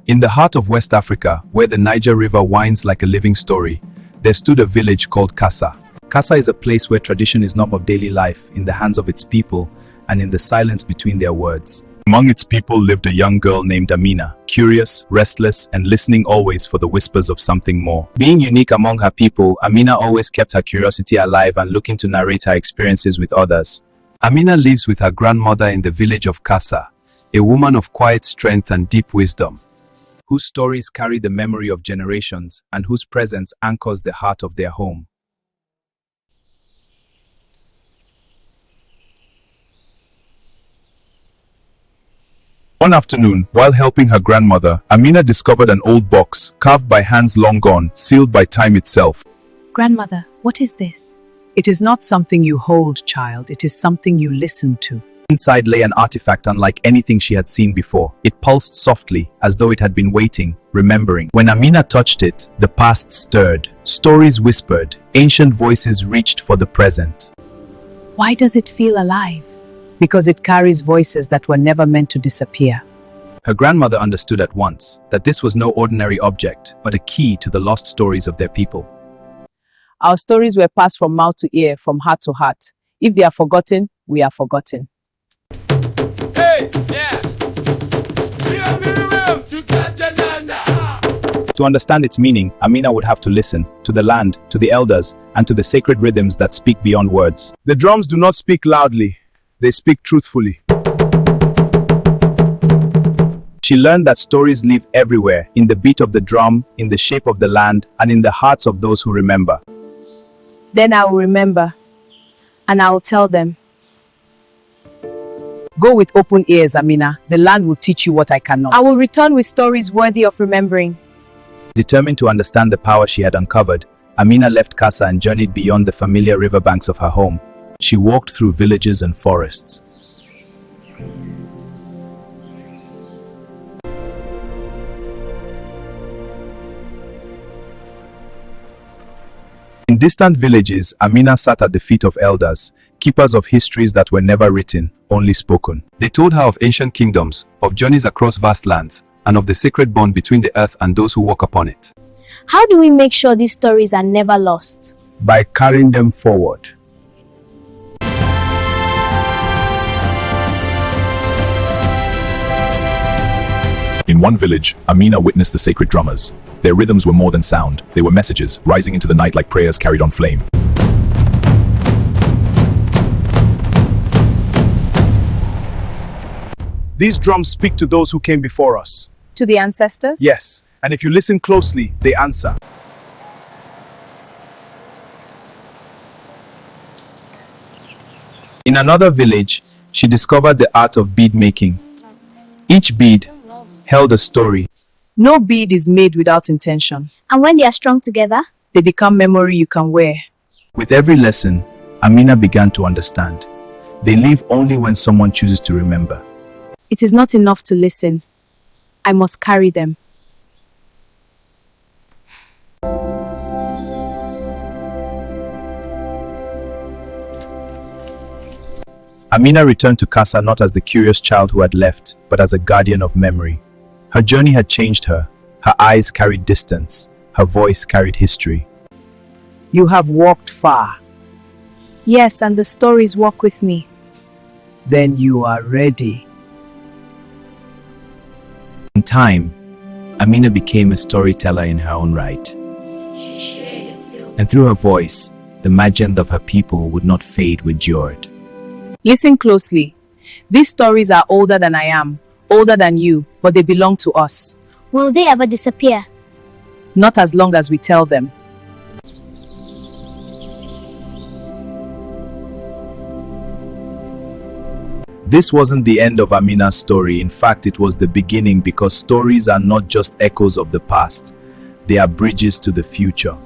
In the heart of West Africa, where the Niger River winds like a living story, there stood a village called Kassa. Kassa is a place where tradition is not of daily life, in the hands of its people, and in the silence between their words. Among its people lived a young girl named Amina, curious, restless, and listening always for the whispers of something more. Being unique among her people, Amina always kept her curiosity alive and looking to narrate her experiences with others. Amina lives with her grandmother in the village of Kassa, a woman of quiet strength and deep wisdom, whose stories carry the memory of generations and whose presence anchors the heart of their home. One afternoon, while helping her grandmother, Amina discovered an old box, carved by hands long gone, sealed by time itself. Grandmother, what is this? It is not something you hold, child. It is something you listen to. Inside lay an artifact unlike anything she had seen before. It pulsed softly, as though it had been waiting, remembering. When Amina touched it, the past stirred. Stories whispered. Ancient voices reached for the present. Why does it feel alive? Because it carries voices that were never meant to disappear. Her grandmother understood at once that this was no ordinary object, but a key to the lost stories of their people. Our stories were passed from mouth to ear, from heart to heart. If they are forgotten, we are forgotten. Hey, yeah. To understand its meaning, Amina would have to listen to the land, to the elders, and to the sacred rhythms that speak beyond words. The drums do not speak loudly. They speak truthfully. She learned that stories live everywhere, in the beat of the drum, in the shape of the land, and in the hearts of those who remember. Then I will remember, and I will tell them. Go with open ears, Amina. The land will teach you what I cannot. I will return with stories worthy of remembering. Determined to understand the power she had uncovered, Amina left Kassa and journeyed beyond the familiar riverbanks of her home. She walked through villages and forests. In distant villages, Amina sat at the feet of elders, keepers of histories that were never written, only spoken. They told her of ancient kingdoms, of journeys across vast lands, and of the sacred bond between the earth and those who walk upon it. How do we make sure these stories are never lost? By carrying them forward. In one village, Amina witnessed the sacred drummers. Their rhythms were more than sound. They were messages, rising into the night like prayers carried on flame. These drums speak to those who came before us. To the ancestors? Yes, and if you listen closely, they answer. In another village, she discovered the art of bead making. Each bead held a story. No bead is made without intention. And when they are strung together? They become memory you can wear. With every lesson, Amina began to understand. They live only when someone chooses to remember. It is not enough to listen. I must carry them. Amina returned to Kassa not as the curious child who had left, but as a guardian of memory. Her journey had changed her. Her eyes carried distance. Her voice carried history. You have walked far. Yes, and the stories walk with me. Then you are ready. In time, Amina became a storyteller in her own right. And through her voice, the legend of her people would not fade with Jord. Listen closely. These stories are older than I am, older than you, but they belong to us. Will they ever disappear? Not as long as we tell them. This wasn't the end of Amina's story. In fact, it was the beginning, because stories are not just echoes of the past. They are bridges to the future.